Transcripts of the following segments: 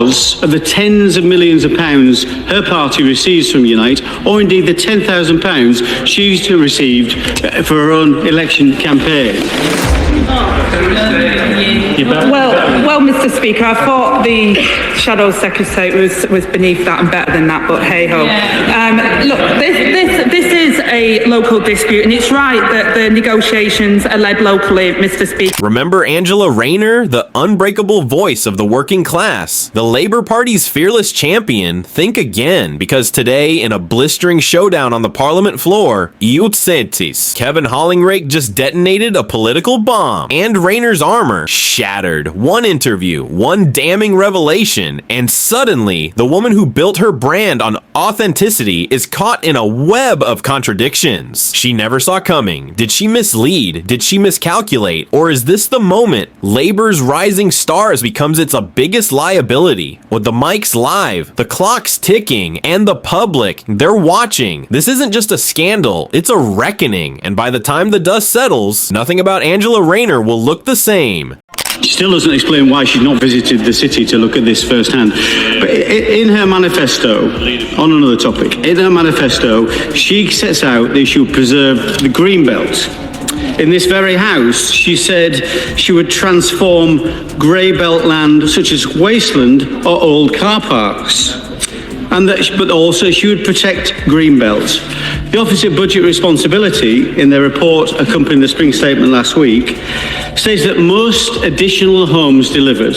of the tens of millions of pounds her party receives from Unite, or indeed the £10,000 she's received for her own election campaign? Well, Mr. Speaker, I thought the Shadow Secretary was beneath that and better than that, but hey-ho. Look, this is a local dispute, and it's right that the negotiations are led locally, Mr. Speaker. Remember Angela Rayner, the unbreakable voice of the working class, the Labour Party's fearless champion? Think again, because today, in a blistering showdown on the Parliament floor, Kevin Hollinrake just detonated a political bomb, and Rayner's armor shattered. One interview, one damning revelation, and suddenly, the woman who built her brand on authenticity is caught in a web of contradictions she never saw coming. Did she mislead? Did she miscalculate? Or is this the moment Labour's rising stars becomes its biggest liability? With the mics live, the clock's ticking, and the public, they're watching. This isn't just a scandal, it's a reckoning, and by the time the dust settles, nothing about Angela Rayner will look the same. She still doesn't explain why she's not visited the city to look at this firsthand. But in her manifesto, on another topic, in her manifesto, she sets out that she would preserve the green belt. In this very house, she said she would transform grey belt land such as wasteland or old car parks. But also she would protect greenbelt. The Office of Budget Responsibility, in their report accompanying the spring statement last week, states that most additional homes delivered,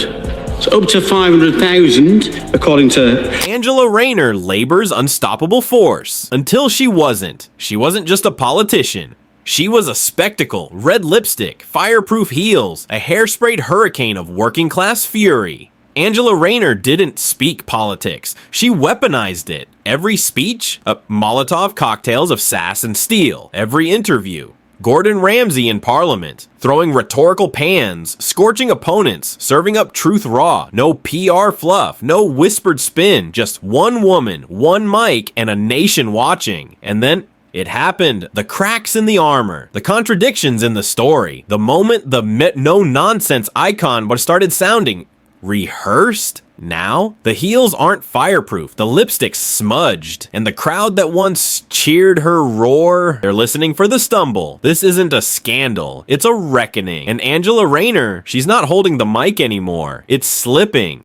so up to 500,000, according to Angela Rayner, Labour's unstoppable force. Until she wasn't. She wasn't just a politician. She was a spectacle, red lipstick, fireproof heels, a hairsprayed hurricane of working class fury. Angela Rayner didn't speak politics. She weaponized it. Every speech, Molotov cocktails of sass and steel. Every interview, Gordon Ramsay in Parliament, throwing rhetorical pans, scorching opponents, serving up truth raw. No PR fluff, no whispered spin, just one woman, one mic, and a nation watching. And then it happened. The cracks in the armor, the contradictions in the story, the moment the no-nonsense icon started sounding rehearsed. Now, the heels aren't fireproof, the lipstick's smudged, and the crowd that once cheered her roar, they're listening for the stumble. This isn't a scandal, it's a reckoning. And Angela Rayner, she's not holding the mic anymore, it's slipping.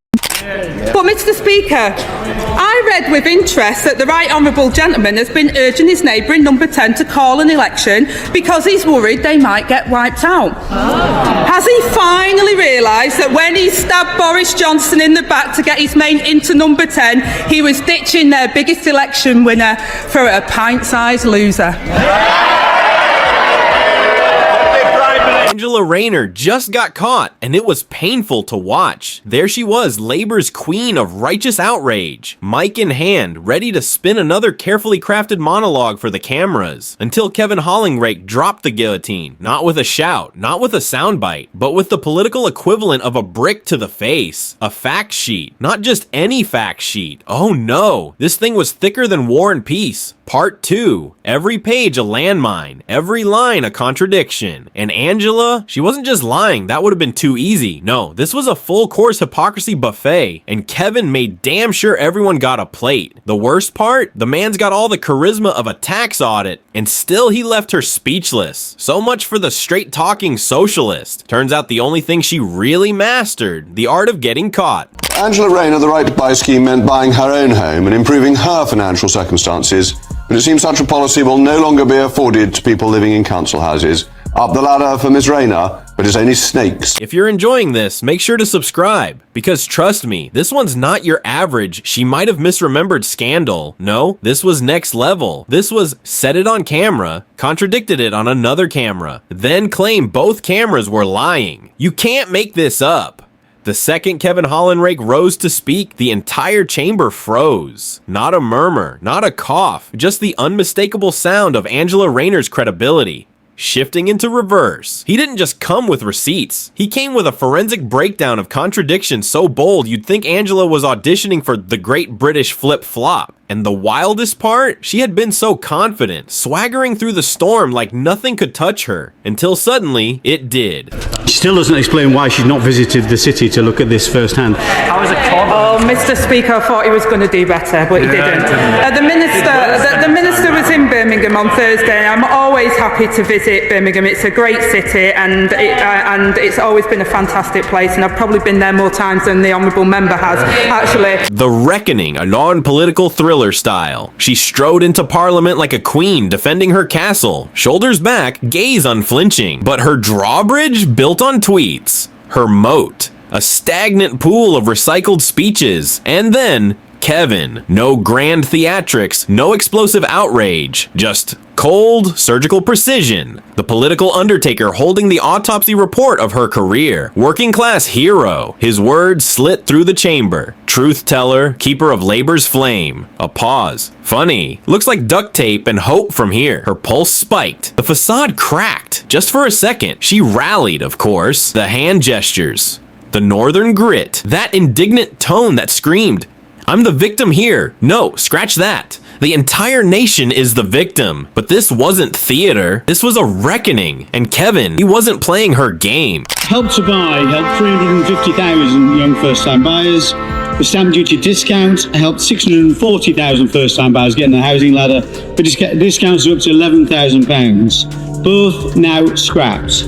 But Mr. Speaker, I read with interest that the Right Honourable Gentleman has been urging his neighbour in number 10 to call an election because he's worried they might get wiped out. Has he finally realised that when he stabbed Boris Johnson in the back to get his mate into number 10, he was ditching their biggest election winner for a pint-sized loser? Angela Rayner just got caught, and it was painful to watch. There she was, Labour's queen of righteous outrage, mic in hand, ready to spin another carefully crafted monologue for the cameras, until Kevin Hollinrake dropped the guillotine, not with a shout, not with a soundbite, but with the political equivalent of a brick to the face, a fact sheet, not just any fact sheet. Oh no, this thing was thicker than War and Peace. Part 2. Every page a landmine, every line a contradiction. And Angela, she wasn't just lying, that would have been too easy. No, this was a full course hypocrisy buffet, and Kevin made damn sure everyone got a plate. The worst part? The man's got all the charisma of a tax audit, and still he left her speechless. So much for the straight-talking socialist. Turns out the only thing she really mastered, the art of getting caught. Angela Rayner, the right to buy scheme meant buying her own home and improving her financial circumstances, but it seems such a policy will no longer be afforded to people living in council houses. Up the ladder for Ms. Rayner, but it's only snakes. If you're enjoying this, make sure to subscribe, because trust me, this one's not your average she might have misremembered scandal. No, this was next level. This was set it on camera, contradicted it on another camera, then claim both cameras were lying. You can't make this up. The second Kevin Hollinrake rose to speak, the entire chamber froze. Not a murmur, not a cough, just the unmistakable sound of Angela Rayner's credibility shifting into reverse. He didn't just come with receipts. He came with a forensic breakdown of contradictions so bold you'd think Angela was auditioning for the Great British Flip Flop. And the wildest part? She had been so confident, swaggering through the storm like nothing could touch her, until suddenly it did. She still doesn't explain why she's not visited the city to look at this firsthand. How was it called? Oh, Mr. Speaker, I thought he was going to do better, but he didn't. The minister was in Birmingham on Thursday. I'm always happy to visit Birmingham. It's a great city, and it's always been a fantastic place. And I've probably been there more times than the honourable member has, actually. The Reckoning, a non-political thriller style. She strode into Parliament like a queen defending her castle, shoulders back, gaze unflinching. But her drawbridge built on tweets. Her moat. A stagnant pool of recycled speeches. And then Kevin. No grand theatrics, no explosive outrage, just cold, surgical precision. The political undertaker holding the autopsy report of her career. Working class hero. His words slit through the chamber. Truth teller, keeper of Labour's flame. A pause. Funny. Looks like duct tape and hope from here. Her pulse spiked. The facade cracked. Just for a second. She rallied, of course. The hand gestures. The northern grit. That indignant tone that screamed, "I'm the victim here." No, scratch that. The entire nation is the victim. But this wasn't theater. This was a reckoning. And Kevin, he wasn't playing her game. Help to Buy helped 350,000 young first-time buyers. The stamp duty discount helped 640,000 first-time buyers get in the housing ladder. The discounts are up to £11,000. Both now scrapped.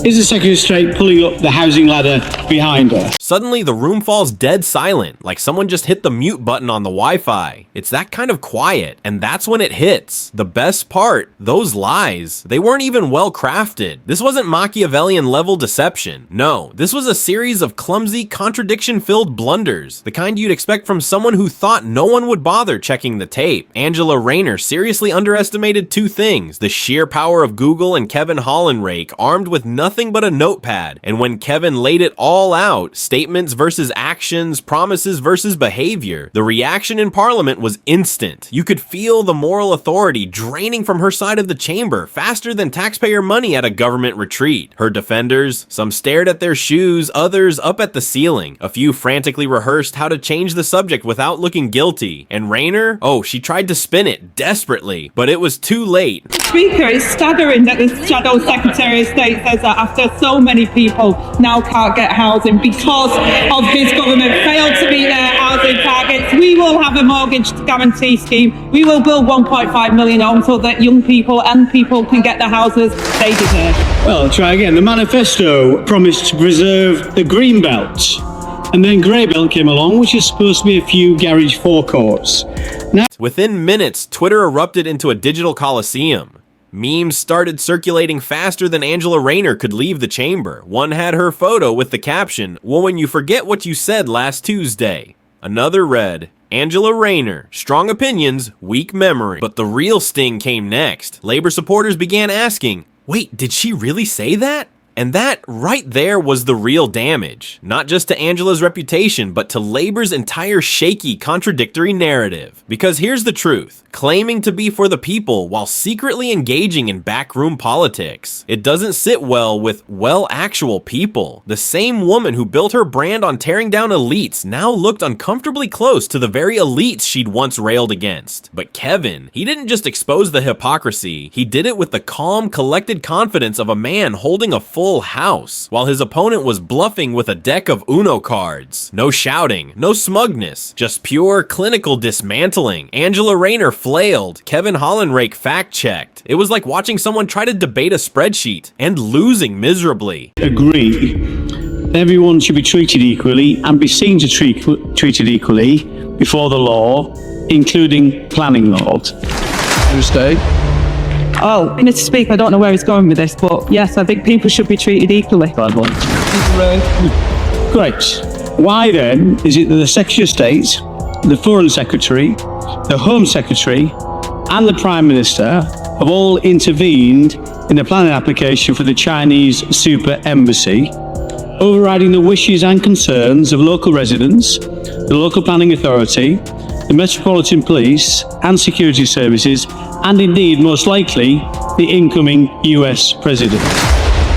Is the Secretary of State pulling up the housing ladder behind her? Suddenly, the room falls dead silent, like someone just hit the mute button on the Wi-Fi. It's that kind of quiet, and that's when it hits. The best part, those lies, they weren't even well crafted. This wasn't Machiavellian-level deception. No, this was a series of clumsy, contradiction-filled blunders, the kind you'd expect from someone who thought no one would bother checking the tape. Angela Rayner seriously underestimated two things: the sheer power of Google and Kevin Hollinrake, armed with nothing but a notepad. And when Kevin laid it all out, statements versus actions, promises versus behavior, the reaction in Parliament was instant. You could feel the moral authority draining from her side of the chamber faster than taxpayer money at a government retreat. Her defenders, some stared at their shoes, others up at the ceiling. A few frantically rehearsed how to change the subject without looking guilty. And Rayner? Oh, she tried to spin it desperately, but it was too late. Speaker, it's staggering that the Shadow Secretary of State says that after so many people now can't get housing because of his government failed to meet their housing targets. We will have a mortgage guarantee scheme. We will build 1.5 million homes so that young people and people can get the houses they deserve. Well, try again. The manifesto promised to preserve the green belt. And then grey belt came along, which is supposed to be a few garage forecourts. Now, within minutes, Twitter erupted into a digital coliseum. Memes started circulating faster than Angela Rayner could leave the chamber. One had her photo with the caption, "Well, when you forget what you said last Tuesday." Another read, "Angela Rayner, strong opinions, weak memory." But the real sting came next. Labor supporters began asking, wait, did she really say that? And that right there was the real damage, not just to Angela's reputation, but to Labor's entire shaky, contradictory narrative. Because here's the truth, claiming to be for the people while secretly engaging in backroom politics, it doesn't sit well with, well, actual people. The same woman who built her brand on tearing down elites now looked uncomfortably close to the very elites she'd once railed against. But Kevin, he didn't just expose the hypocrisy, he did it with the calm, collected confidence of a man holding a full house, while his opponent was bluffing with a deck of Uno cards. No shouting, no smugness, just pure clinical dismantling. Angela Rayner flailed, Kevin Hollinrake fact-checked. It was like watching someone try to debate a spreadsheet and losing miserably. agree everyone should be treated equally and be seen to treated equally before the law, including planning laws. Stay. Oh, Mr. Speaker, I don't know where he's going with this, but yes, I think people should be treated equally. Bad one. Great. Why then is it that the Secretary of State, the Foreign Secretary, the Home Secretary, and the Prime Minister have all intervened in the planning application for the Chinese super embassy, overriding the wishes and concerns of local residents, the local planning authority, the Metropolitan Police and security services, and indeed, most likely, the incoming US President.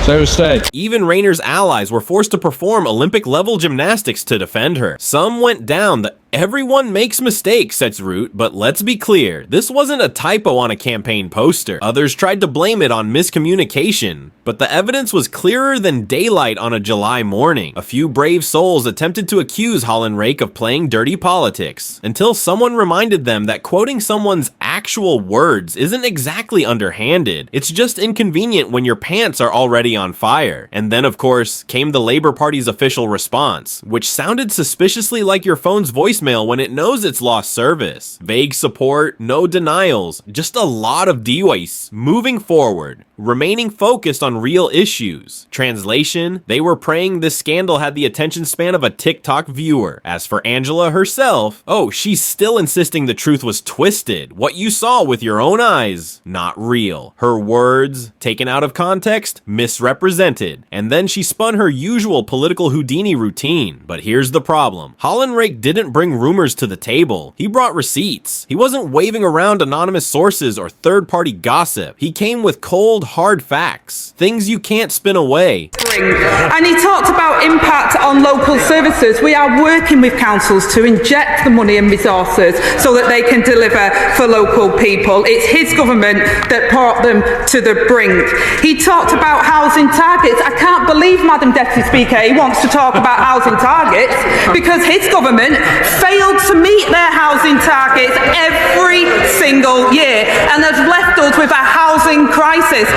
So stay. Even Rayner's allies were forced to perform Olympic-level gymnastics to defend her. Some went down the Everyone makes mistakes, says Root, but let's be clear, this wasn't a typo on a campaign poster. Others tried to blame it on miscommunication, but the evidence was clearer than daylight on a July morning. A few brave souls attempted to accuse Hollinrake of playing dirty politics, until someone reminded them that quoting someone's actual words isn't exactly underhanded. It's just inconvenient when your pants are already on fire. And then, of course, came the Labour Party's official response, which sounded suspiciously like your phone's voicemail when it knows it's lost service. Vague support, no denials, just a lot of DWAS moving forward, remaining focused on real issues. Translation, they were praying this scandal had the attention span of a TikTok viewer. As for Angela herself, oh, she's still insisting the truth was twisted. What you saw with your own eyes, not real. Her words, taken out of context, misrepresented. And then she spun her usual political Houdini routine. But here's the problem. Hollinrake didn't bring rumors to the table. He brought receipts. He wasn't waving around anonymous sources or third-party gossip. He came with cold, hard facts. Things you can't spin away. And he talked about impact on local services. We are working with councils to inject the money and resources so that they can deliver for local people. It's his government that brought them to the brink. He talked about housing targets. I can't believe, Madam Deputy Speaker, he wants to talk about housing targets because his government failed to meet their housing targets every single year and has left us with a housing crisis.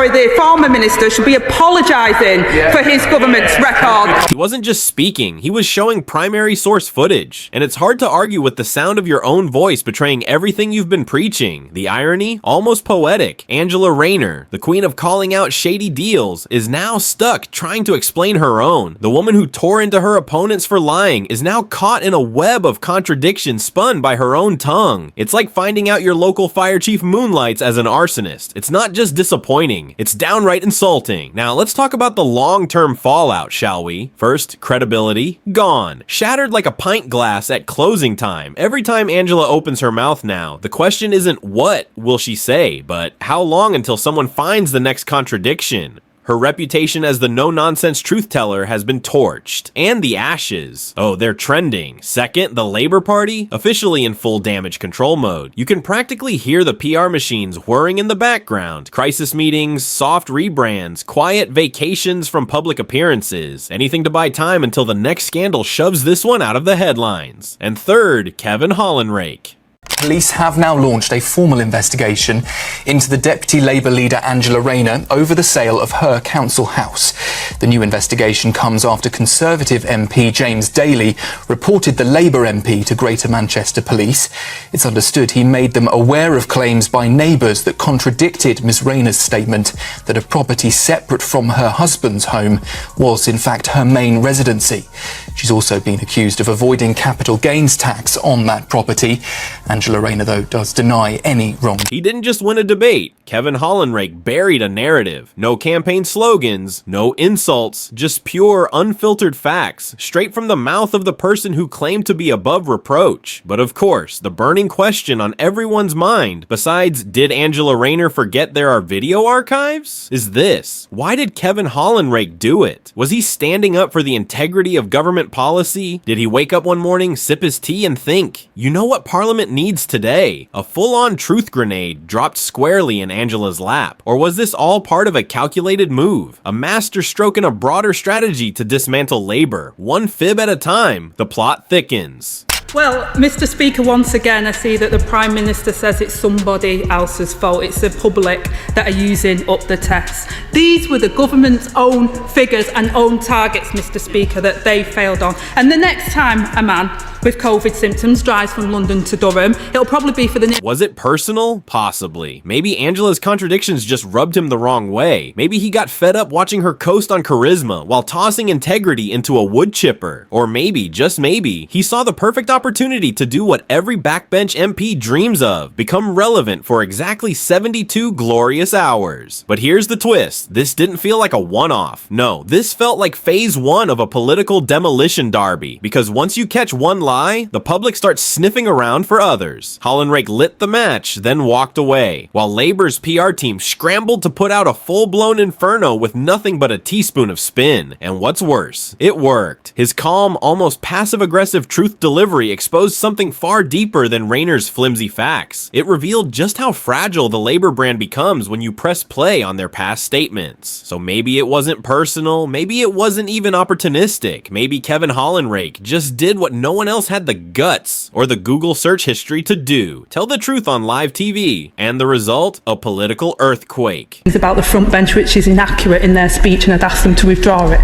The former minister should be apologising for his government's record. He wasn't just speaking, he was showing primary source footage. And it's hard to argue with the sound of your own voice betraying everything you've been preaching. The irony? Almost poetic. Angela Rayner, the queen of calling out shady deals, is now stuck trying to explain her own. The woman who tore into her opponents for lying is now caught in a web of contradictions spun by her own tongue. It's like finding out your local fire chief moonlights as an arsonist. It's not just disappointing, it's downright insulting. Now let's talk about the long-term fallout, shall we? First, credibility, gone. Shattered like a pint glass at closing time. Every time Angela opens her mouth now, the question isn't what will she say, but how long until someone finds the next contradiction. Her reputation as the no-nonsense truth-teller has been torched. And the ashes. Oh, they're trending. Second, the Labour Party, officially in full damage control mode. You can practically hear the PR machines whirring in the background. Crisis meetings, soft rebrands, quiet vacations from public appearances. Anything to buy time until the next scandal shoves this one out of the headlines. And third, Kevin Hollinrake. Police have now launched a formal investigation into the Deputy Labour leader Angela Rayner over the sale of her council house. The new investigation comes after Conservative MP James Daly reported the Labour MP to Greater Manchester Police. It's understood he made them aware of claims by neighbours that contradicted Ms Rayner's statement that a property separate from her husband's home was in fact her main residency. She's also been accused of avoiding capital gains tax on that property. Angela Rayner, though, does deny any wrong. He didn't just win a debate. Kevin Hollinrake buried a narrative. No campaign slogans, no insults, just pure, unfiltered facts, straight from the mouth of the person who claimed to be above reproach. But of course, the burning question on everyone's mind, besides did Angela Rayner forget there are video archives, is this. Why did Kevin Hollinrake do it? Was he standing up for the integrity of government policy? Did he wake up one morning, sip his tea, and think, you know what Parliament needs today? A full-on truth grenade dropped squarely in Angela's lap. Or was this all part of a calculated move? A master stroke in a broader strategy to dismantle Labour? One fib at a time, the plot thickens. Well, Mr. Speaker, once again, I see that the Prime Minister says it's somebody else's fault. It's the public that are using up the tests. These were the government's own figures and own targets, Mr. Speaker, that they failed on. And the next time a man with COVID symptoms drives from London to Durham, it'll probably be for the... Was it personal? Possibly. Maybe Angela's contradictions just rubbed him the wrong way. Maybe he got fed up watching her coast on charisma while tossing integrity into a wood chipper. Or maybe, just maybe, he saw the perfect opportunity to do what every backbench MP dreams of, become relevant for exactly 72 glorious hours. But here's the twist. This didn't feel like a one-off. No, this felt like phase one of a political demolition derby, because once you catch one lie, lie, the public starts sniffing around for others. Hollinrake lit the match, then walked away, while Labour's PR team scrambled to put out a full-blown inferno with nothing but a teaspoon of spin. And what's worse, it worked. His calm, almost passive-aggressive truth delivery exposed something far deeper than Rayner's flimsy facts. It revealed just how fragile the Labour brand becomes when you press play on their past statements. So maybe it wasn't personal, maybe it wasn't even opportunistic, maybe Kevin Hollinrake just did what no one else had the guts or the Google search history to do. Tell the truth on live TV, and the result? A political earthquake. It's about the front bench, which is inaccurate in their speech, and I'd ask them to withdraw it.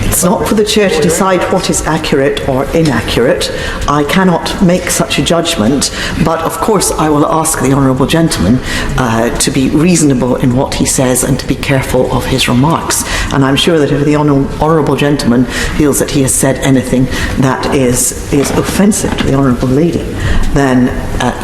It's not for the chair to decide what is accurate or inaccurate. I cannot make such a judgment, but of course I will ask the honourable gentleman to be reasonable in what he says and to be careful of his remarks. And I'm sure that if the honourable gentleman feels that he has said anything that is offensive to the honourable lady, then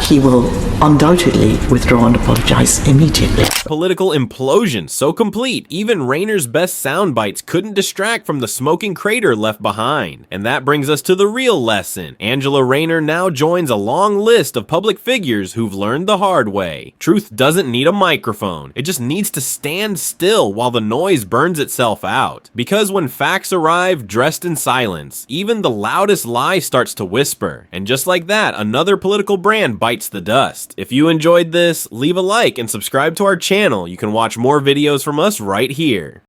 he will undoubtedly withdraw and apologise immediately. Political implosion so complete, even Rayner's best sound bites couldn't distract from the smoking crater left behind. And that brings us to the real lesson. Angela Rayner now joins a long list of public figures who've learned the hard way. Truth doesn't need a microphone. It just needs to stand still while the noise burns itself out. Because when facts arrive dressed in silence, even the loudest lie starts to whisper. And just like that, another political brand bites the dust. If you enjoyed this, leave a like and subscribe to our channel. You can watch more videos from us right here.